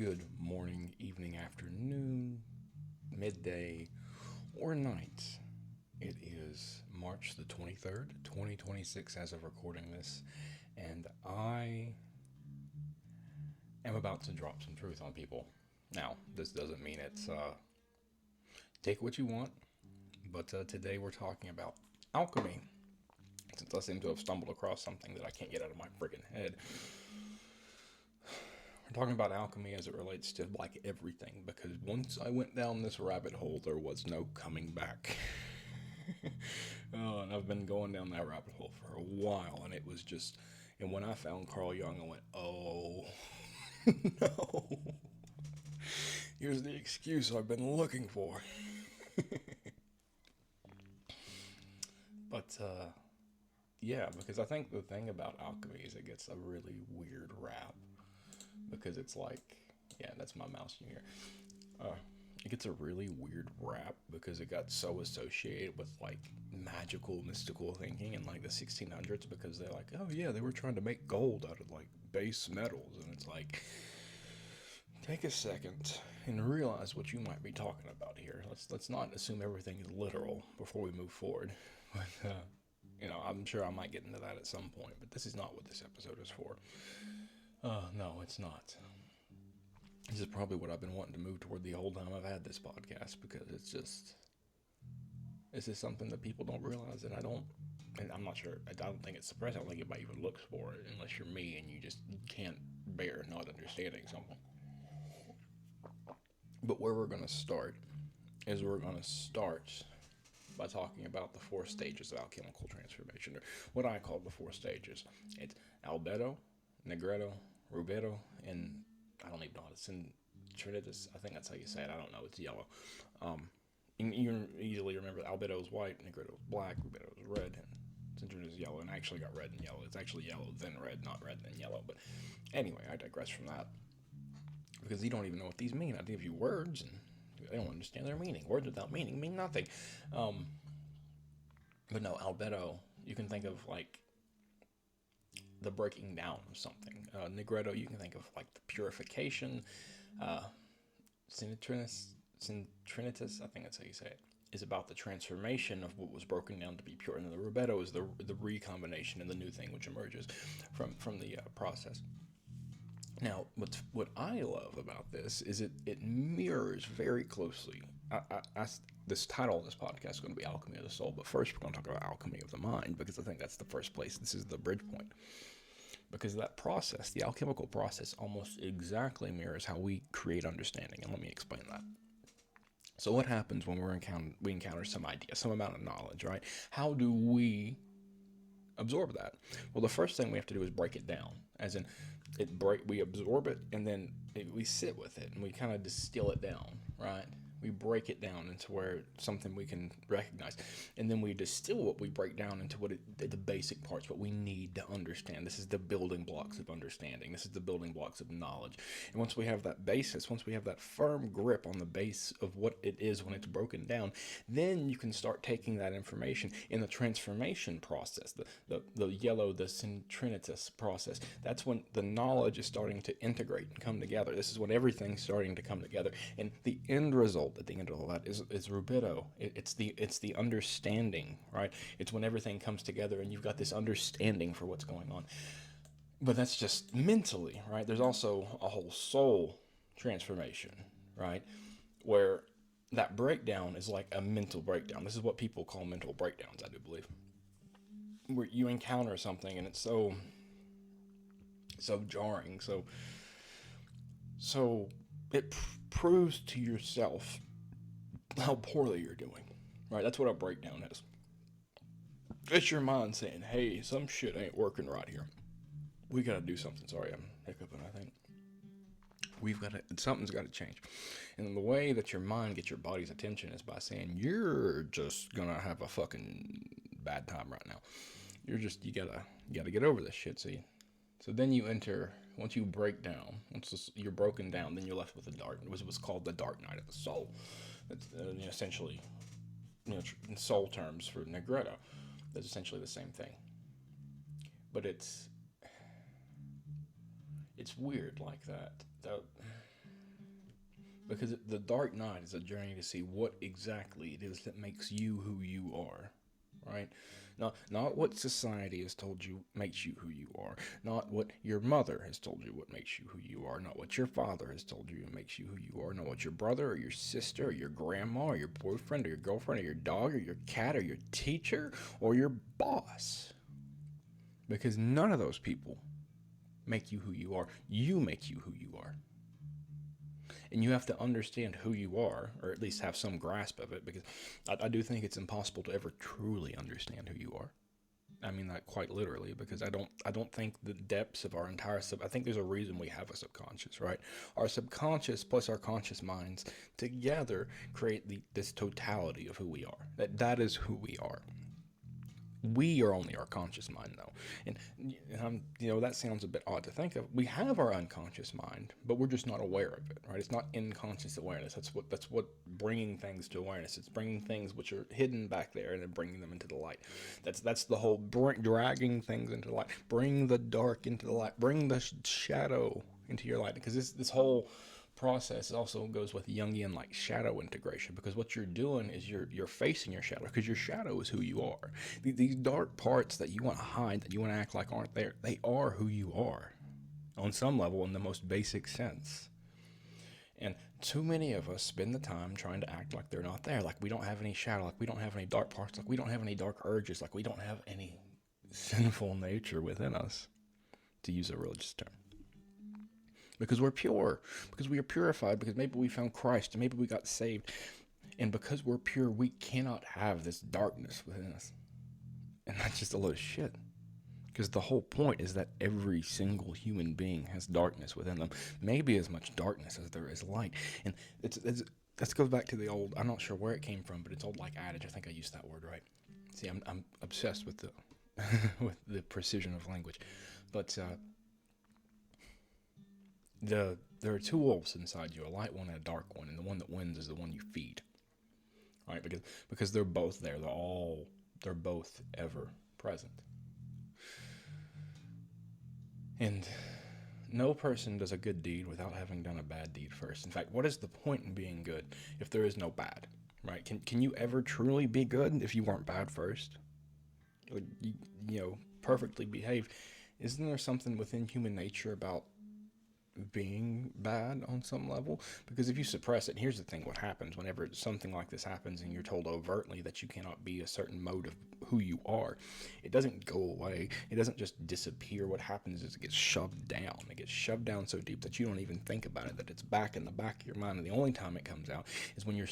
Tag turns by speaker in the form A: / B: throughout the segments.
A: good morning, evening, afternoon, midday, or night. It is March the 23rd, 2026, as of recording this, and I am about to drop some truth on people. Now, this doesn't mean it's take what you want, but today we're talking about alchemy. Since I seem to have stumbled across something that I can't get out of my freaking head, we're talking about alchemy as it relates to like everything, because once I went down this rabbit hole, there was no coming back. Oh, and I've been going down that rabbit hole for a while, and it was just, and when I found Carl Jung, I went, oh, no. Here's the excuse I've been looking for. But, yeah, because I think the thing about alchemy is it gets a really weird rap. Because it's like, yeah, that's my mouse in here. It gets a really weird rap because it got so associated with like magical, mystical thinking in like the 1600s, because they're like, oh yeah, they were trying to make gold out of like base metals, and it's like, take a second and realize what you might be talking about here. Let's not assume everything is literal before we move forward. But I'm sure I might get into that at some point, but this is not what this episode is for. No, it's not. This is probably what I've been wanting to move toward the whole time I've had this podcast, because this is something that people don't realize, and I'm not sure, I don't think it's suppressed. I don't think anybody even looks for it unless you're me and you can't bear not understanding something. But where we're going to start is by talking about the four stages of alchemical transformation, or what I call the four stages. It's albedo, negredo, rubedo, and I don't even know how to send Trinitas. I think that's how you say it. I don't know. It's yellow. You easily remember albedo is white, negredo is black, rubedo is red, and Cintrinitas is yellow. And I actually got red and yellow. It's actually yellow then red, not red then yellow. But anyway, I digress from that, because you don't even know what these mean. I give you words and they don't understand their meaning. Words without meaning mean nothing. But no, albedo, you can think of like the breaking down of something. Negredo, you can think of like the purification. Cintrinitas, I think that's how you say it, is about the transformation of what was broken down to be pure. And the rubedo is the recombination and the new thing which emerges from the process. Now, what I love about this is it mirrors very closely. This title of this podcast is going to be Alchemy of the Soul, but first we're going to talk about Alchemy of the Mind, because I think that's the first place. This is the bridge point. Because that process, the alchemical process, almost exactly mirrors how we create understanding. And let me explain that. So what happens when we encounter some idea, some amount of knowledge, right? How do we absorb that? Well, the first thing we have to do is break it down. As in, we absorb it, and then we sit with it, and we kind of distill it down, right? We break it down into where something we can recognize, and then we distill what we break down into the basic parts, what we need to understand. This is the building blocks of understanding. This is the building blocks of knowledge. And once we have that basis, once we have that firm grip on the base of what it is when it's broken down, then you can start taking that information in the transformation process, the yellow, the Cintrinitas process. That's when the knowledge is starting to integrate and come together. This is when everything's starting to come together, and the end result at the end of all that is rubedo. It's the understanding, right? It's when everything comes together and you've got this understanding for what's going on. But that's just mentally, right? There's also a whole soul transformation, right? Where that breakdown is like a mental breakdown. This is what people call mental breakdowns, I do believe. Where you encounter something and it's so jarring, so it proves to yourself how poorly you're doing, right? That's what a breakdown is. It's your mind saying, hey, some shit ain't working right here. We gotta do something. Sorry, I'm hiccuping, I think. Something's gotta change. And the way that your mind gets your body's attention is by saying, you're just gonna have a fucking bad time right now. You gotta get over this shit, see? So then you enter, once you break down, you're broken down, then you're left with what's called the dark night of the soul. That's essentially, in soul terms for Negredo, that's essentially the same thing. But it's weird like that. Because the Dark Night is a journey to see what exactly it is that makes you who you are, right? Not what society has told you makes you who you are. Not what your mother has told you what makes you who you are. Not what your father has told you makes you who you are. Not what your brother or your sister or your grandma or your boyfriend or your girlfriend or your dog or your cat or your teacher or your boss. Because none of those people make you who you are. You make you who you are. And you have to understand who you are, or at least have some grasp of it, because I do think it's impossible to ever truly understand who you are. I mean that quite literally, because I don't think the depths of our entire I think there's a reason we have a subconscious, right? Our subconscious plus our conscious minds together create this totality of who we are. That is who we are. We are only our conscious mind, though, and that sounds a bit odd to think of. We have our unconscious mind, but we're just not aware of it, right? It's not in conscious awareness. That's what bringing things to awareness. It's bringing things which are hidden back there and then bringing them into the light. That's the whole dragging things into the light. Bring the dark into the light. Bring the shadow into your light, because this whole process also goes with Jungian like shadow integration, because what you're doing is you're facing your shadow, because your shadow is who you are. These dark parts that you want to hide, that you want to act like aren't there, they are who you are on some level, in the most basic sense. And too many of us spend the time trying to act like they're not there, like we don't have any shadow, like we don't have any dark parts, like we don't have any dark urges, like we don't have any sinful nature within us, to use a religious term. Because we're pure, because we are purified, because maybe we found Christ, and maybe we got saved. And because we're pure, we cannot have this darkness within us. And that's just a load of shit. Because the whole point is that every single human being has darkness within them. Maybe as much darkness as there is light. And that goes back to the old, I'm not sure where it came from, but it's old like adage. I think I used that word right. See, I'm obsessed with the with the precision of language. But there are two wolves inside you, a light one and a dark one, and the one that wins is the one you feed, right? Because they're both there. They're both ever present. And no person does a good deed without having done a bad deed first. In fact, what is the point in being good if there is no bad, right? Can you ever truly be good if you weren't bad first? Like, perfectly behave. Isn't there something within human nature about being bad on some level? Because if you suppress it, here's the thing, what happens whenever something like this happens and you're told overtly that you cannot be a certain mode of who you are, it doesn't go away, it doesn't just disappear. What happens is it gets shoved down so deep that you don't even think about it, that it's back in the back of your mind, and the only time it comes out is when you're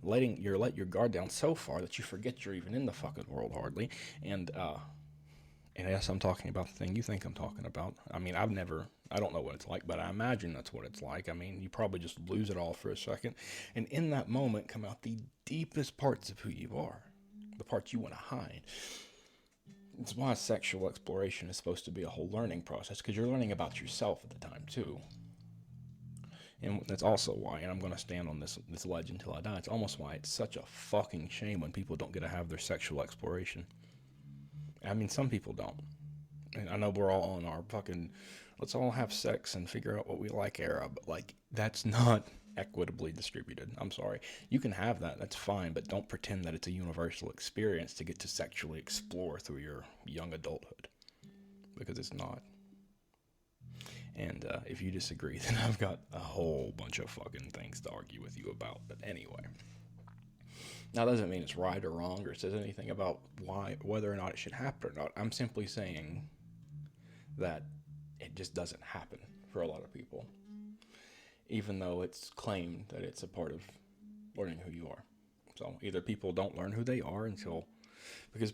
A: let your guard down so far that you forget you're even in the fucking world hardly. And yes, I'm talking about the thing you think I'm talking about. I mean, I don't know what it's like, but I imagine that's what it's like. I mean, you probably just lose it all for a second. And in that moment come out the deepest parts of who you are, the parts you want to hide. It's why sexual exploration is supposed to be a whole learning process, because you're learning about yourself at the time, too. And that's also why, and I'm going to stand on this ledge until I die, it's almost why it's such a fucking shame when people don't get to have their sexual exploration. I mean, some people don't. And I know we're all on our fucking, let's all have sex and figure out what we like era, but like, that's not equitably distributed. I'm sorry. You can have that, that's fine, but don't pretend that it's a universal experience to get to sexually explore through your young adulthood, because it's not. And if you disagree, then I've got a whole bunch of fucking things to argue with you about. But anyway. Now, that doesn't mean it's right or wrong or says anything about whether or not it should happen or not. I'm simply saying that it just doesn't happen for a lot of people, even though it's claimed that it's a part of learning who you are. So either people don't learn who they are because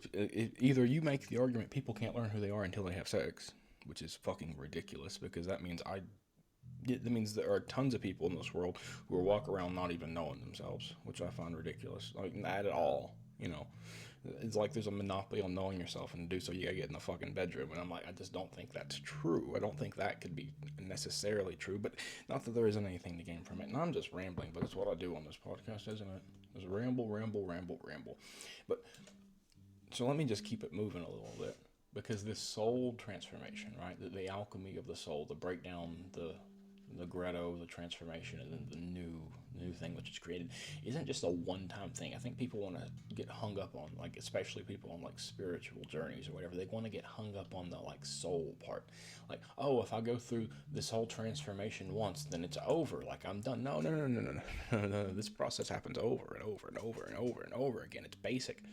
A: either you make the argument people can't learn who they are until they have sex, which is fucking ridiculous, because that means there are tons of people in this world who will walk around not even knowing themselves, which I find ridiculous. Like, not at all, It's like there's a monopoly on knowing yourself, and to do so you gotta get in the fucking bedroom. And I'm like, I just don't think that's true. I don't think that could be necessarily true, but not that there isn't anything to gain from it. And I'm just rambling, but it's what I do on this podcast, isn't it? Just ramble. But, so let me just keep it moving a little bit, because this soul transformation, right? The alchemy of the soul, the breakdown, the grotto, the transformation, and then the new the new thing which is created, isn't just a one-time thing. I think people want to get hung up on, like, especially people on like spiritual journeys or whatever, they want to get hung up on the like soul part. Like, oh, if I go through this whole transformation once, then it's over. Like, I'm done. No, no, no, no, no, no, no. This process happens over and over and over and over and over again. It's basic.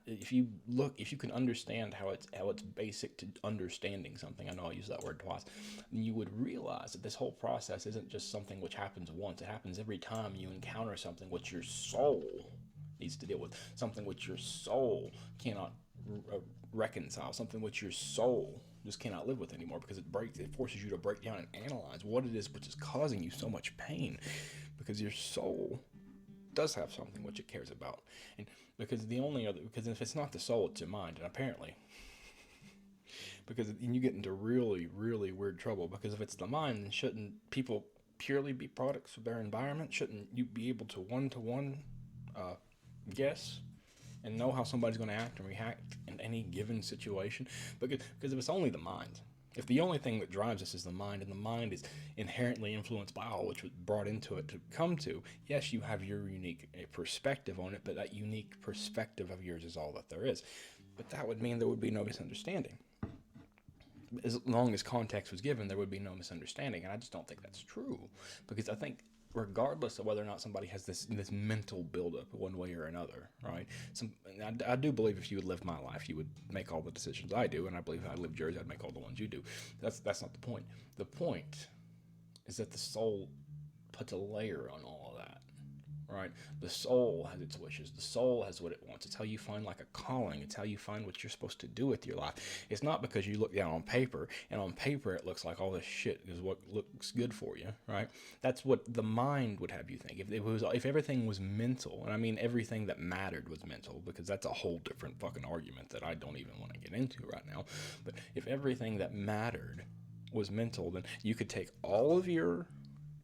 A: If you can understand how it's basic to understanding something, I know I use that word twice, then you would realize that this whole process isn't just something which happens once. It happens every time you encounter something which your soul needs to deal with, something which your soul cannot reconcile, something which your soul just cannot live with anymore, because it forces you to break down and analyze what it is which is causing you so much pain, because your soul does have something which it cares about. And because if it's not the soul, it's your mind. And apparently, because you get into really, really weird trouble, because if it's the mind, then shouldn't people purely be products of their environment? Shouldn't you be able to one-to-one guess and know how somebody's going to act and react in any given situation? Because if it's only the mind, if the only thing that drives us is the mind, and the mind is inherently influenced by all which was brought into it to come to, yes, you have your unique perspective on it, but that unique perspective of yours is all that there is. But that would mean there would be no misunderstanding. As long as context was given, there would be no misunderstanding, and I just don't think that's true, because I think regardless of whether or not somebody has this mental buildup one way or another, right? I do believe if you would live my life, you would make all the decisions I do, and I believe if I lived yours, I'd make all the ones you do. That's not the point. The point is that the soul puts a layer on all of that, right? The soul has its wishes. The soul has what it wants. It's how you find like a calling. It's how you find what you're supposed to do with your life. It's not because you look down on paper, and on paper it looks like all this shit is what looks good for you, right? That's what the mind would have you think. If everything was mental, and I mean everything that mattered was mental, because that's a whole different fucking argument that I don't even want to get into right now. But if everything that mattered was mental, then you could take all of your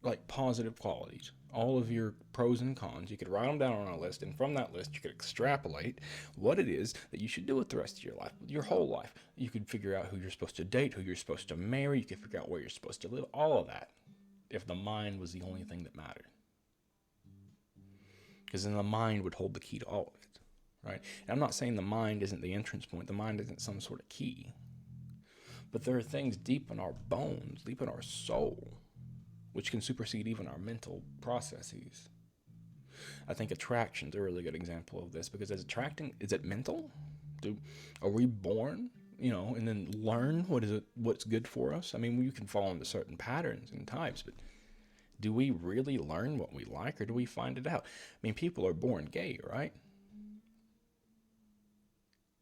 A: like positive qualities, all of your pros and cons, you could write them down on a list, and from that list you could extrapolate what it is that you should do with the rest of your life, your whole life. You could figure out who you're supposed to date, who you're supposed to marry, you could figure out where you're supposed to live, all of that, if the mind was the only thing that mattered. Because then the mind would hold the key to all of it, right? And I'm not saying the mind isn't the entrance point, the mind isn't some sort of key, but there are things deep in our bones, deep in our soul, which can supersede even our mental processes. I think attraction's a really good example of this, because is it mental? Are we born, and then learn what's good for us? I mean, we can fall into certain patterns and types, but do we really learn what we like, or do we find it out? I mean, people are born gay, right?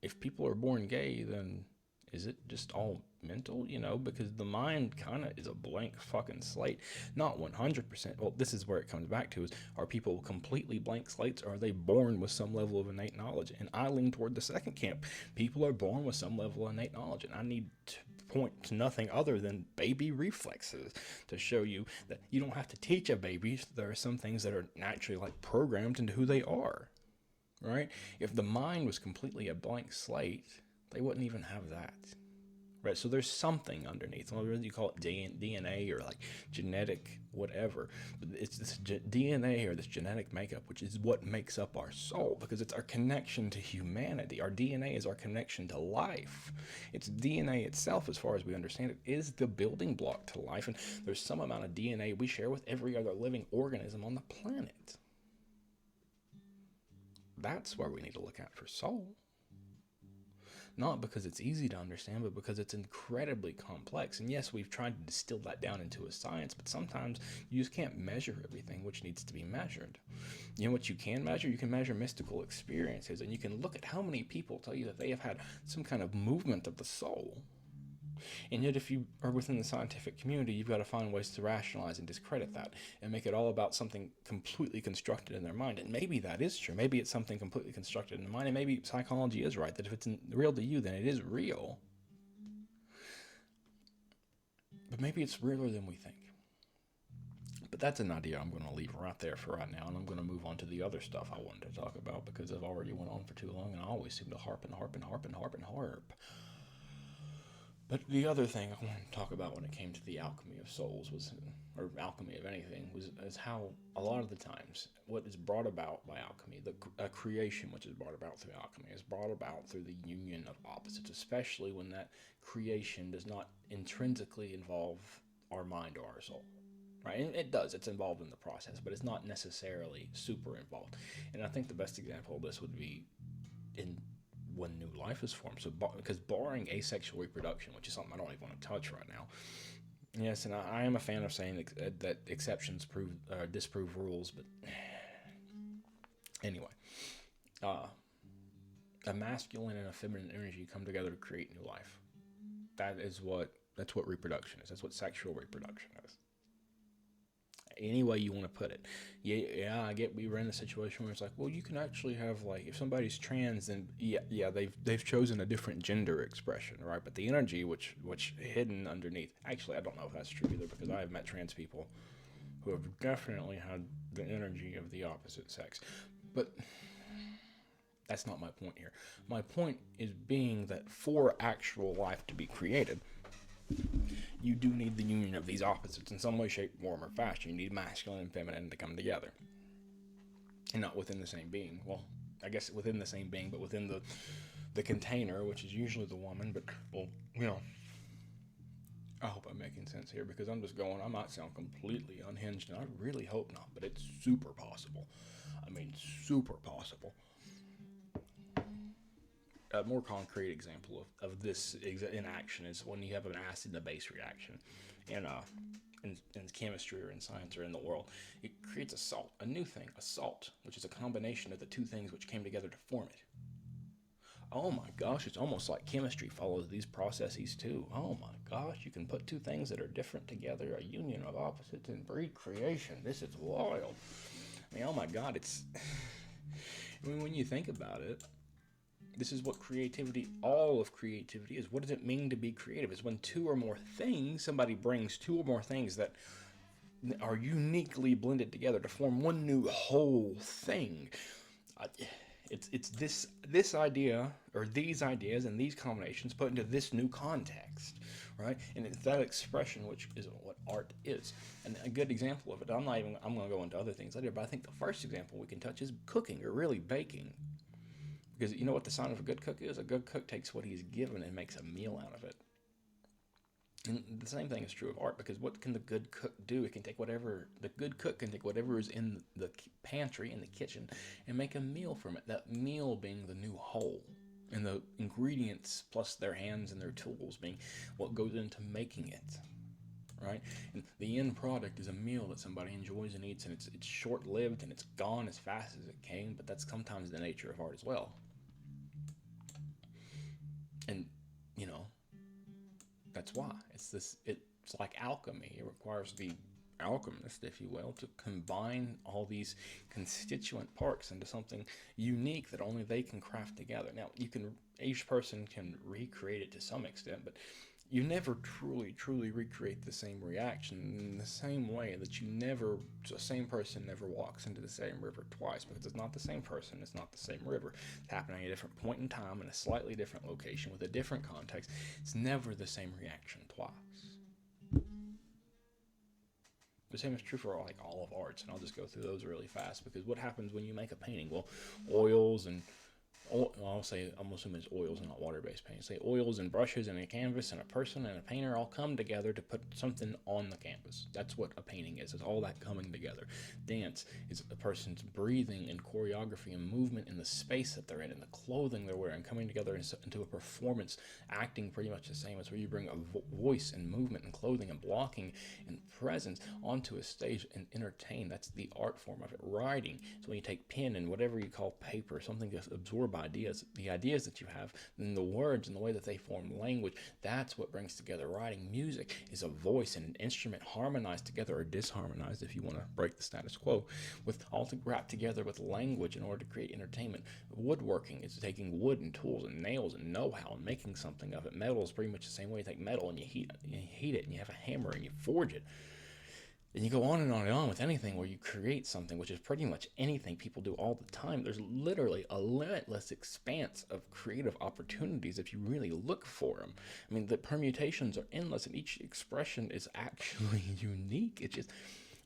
A: If people are born gay, then is it just all mental? Because the mind kind of is a blank fucking slate. Not 100%. Well, this is where it comes back to, is are people completely blank slates, or are they born with some level of innate knowledge? And I lean toward the second camp. People are born with some level of innate knowledge, and I need to point to nothing other than baby reflexes to show you that you don't have to teach a baby. There are some things that are naturally like programmed into who they are, right? If the mind was completely a blank slate, they wouldn't even have that, right? So there's something underneath, whether you call it DNA or like genetic whatever, but it's this DNA or this genetic makeup, which is what makes up our soul, because it's our connection to humanity. Our DNA is our connection to life. It's DNA itself, as far as we understand it, is the building block to life, and there's some amount of DNA we share with every other living organism on the planet. That's where we need to look at for soul. Not because it's easy to understand, but because it's incredibly complex. And yes, we've tried to distill that down into a science, but sometimes you just can't measure everything which needs to be measured. You know what you can measure? You can measure mystical experiences, and you can look at how many people tell you that they have had some kind of movement of the soul. And yet, if you are within the scientific community, you've got to find ways to rationalize and discredit that and make it all about something completely constructed in their mind. And maybe that is true. Maybe it's something completely constructed in the mind, and maybe psychology is right, that if it's real to you, then it is real. But maybe it's realer than we think. But that's an idea I'm going to leave right there for right now, and I'm going to move on to the other stuff I wanted to talk about, because I've already went on for too long, and I always seem to harp. But the other thing I wanted to talk about when it came to the alchemy of souls was, or alchemy of anything, is how a lot of the times what is brought about by alchemy, a creation which is brought about through alchemy, is brought about through the union of opposites, especially when that creation does not intrinsically involve our mind or our soul. Right? And it does, it's involved in the process, but it's not necessarily super involved. And I think the best example of this would be in when new life is formed. So, because barring asexual reproduction, which is something I don't even want to touch right now, yes, and I am a fan of saying that exceptions disprove rules, but anyway, a masculine and a feminine energy come together to create new life. That's what reproduction is. That's what sexual reproduction is. Any way you want to put it. Yeah, I get we were in a situation where it's like, well, you can actually have, like, if somebody's trans, then yeah, they've chosen a different gender expression, right? But the energy which hidden underneath, actually, I don't know if that's true either, because I have met trans people who have definitely had the energy of the opposite sex. But that's not my point here. My point is being that for actual life to be created, you do need the union of these opposites in some way, shape, form, or fashion. You need masculine and feminine to come together. And not within the same being. Well, I guess within the same being, but within the container, which is usually the woman. But, well, I hope I'm making sense here, because I might sound completely unhinged, and I really hope not, but it's super possible. I mean, super possible. A more concrete example of this in action is when you have an acid and a base reaction in chemistry or in science or in the world. It creates a new thing, a salt, which is a combination of the two things which came together to form it. Oh my gosh, it's almost like chemistry follows these processes too. Oh my gosh, you can put two things that are different together, a union of opposites, and breed creation. This is wild. I mean, oh my God, when you think about it, this is what all of creativity is. What does it mean to be creative? It's when somebody brings two or more things that are uniquely blended together to form one new whole thing. It's this idea, or these ideas and these combinations put into this new context, right? And it's that expression which is what art is. And a good example of it, I'm going to go into other things later, but I think the first example we can touch is cooking, or really baking. Because you know what the sign of a good cook is? A good cook takes what he's given and makes a meal out of it. And the same thing is true of art, because what can the good cook do? The good cook can take whatever is in the pantry, in the kitchen, and make a meal from it. That meal being the new whole. And the ingredients plus their hands and their tools being what goes into making it. Right? And the end product is a meal that somebody enjoys and eats, and it's short-lived and it's gone as fast as it came, but that's sometimes the nature of art as well. And, that's why. It's like alchemy. It requires the alchemist, if you will, to combine all these constituent parts into something unique that only they can craft together. Now, each person can recreate it to some extent, but you never truly recreate the same reaction in the same way that the same person never walks into the same river twice, because it's not the same person, it's not the same river. It's happening at a different point in time, in a slightly different location, with a different context. It's never the same reaction twice. The same is true for all of arts, and I'll just go through those really fast, because what happens when you make a painting? Well, oils and I'm assuming it's oils and not water-based paint. Say oils and brushes and a canvas and a person and a painter all come together to put something on the canvas. That's what a painting is. It's all that coming together. Dance is a person's breathing and choreography and movement in the space that they're in, and the clothing they're wearing, coming together into a performance, acting pretty much the same. It's where you bring a voice and movement and clothing and blocking and presence onto a stage and entertain. That's the art form of it. Writing is when you take pen and whatever you call paper, something to absorb ideas, the ideas that you have, then the words and the way that they form language, that's what brings together writing. Music is a voice and an instrument harmonized together, or disharmonized if you want to break the status quo, with all wrapped together with language in order to create entertainment. Woodworking is taking wood and tools and nails and know-how and making something of it. Metal is pretty much the same way. You take metal and you heat it and you have a hammer and you forge it. And you go on and on and on with anything where you create something, which is pretty much anything people do all the time. There's literally a limitless expanse of creative opportunities if you really look for them. I mean, the permutations are endless, and each expression is actually unique. It's just,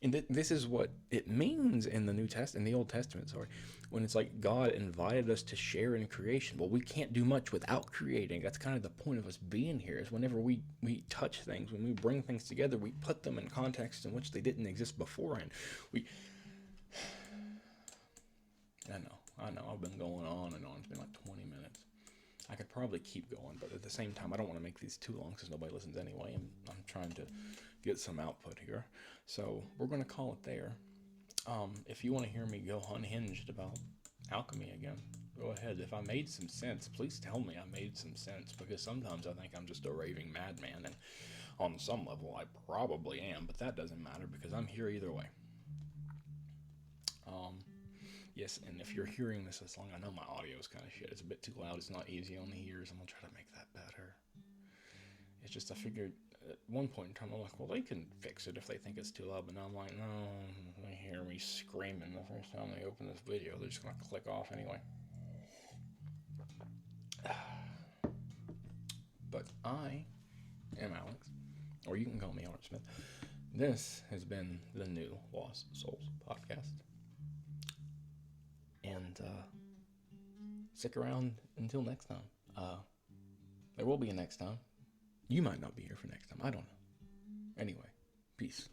A: and this is what it means in the in the Old Testament, sorry, when it's like God invited us to share in creation. Well, we can't do much without creating. That's kind of the point of us being here, is whenever we touch things, when we bring things together, we put them in context in which they didn't exist beforehand. I know, I've been going on and on. It's been like 20 minutes. I could probably keep going, but at the same time, I don't want to make these too long because nobody listens anyway, and I'm trying to get some output here. So we're going to call it there. If you want to hear me go unhinged about alchemy again, go ahead. If I made some sense, please tell me I made some sense, because sometimes I think I'm just a raving madman, and on some level I probably am, but that doesn't matter because I'm here either way. Yes, and if you're hearing this long, I know my audio is kind of shit. It's a bit too loud. It's not easy on the ears. I'm going to try to make that better. It's just I figured at one point in time, I'm like, well, they can fix it if they think it's too loud. But now I'm like, no, they hear me screaming the first time they open this video. They're just going to click off anyway. But I am Alex, or you can call me Art Smith. This has been the New Lost Souls podcast. And stick around until next time. There will be a next time. You might not be here for next time. I don't know. Anyway, peace.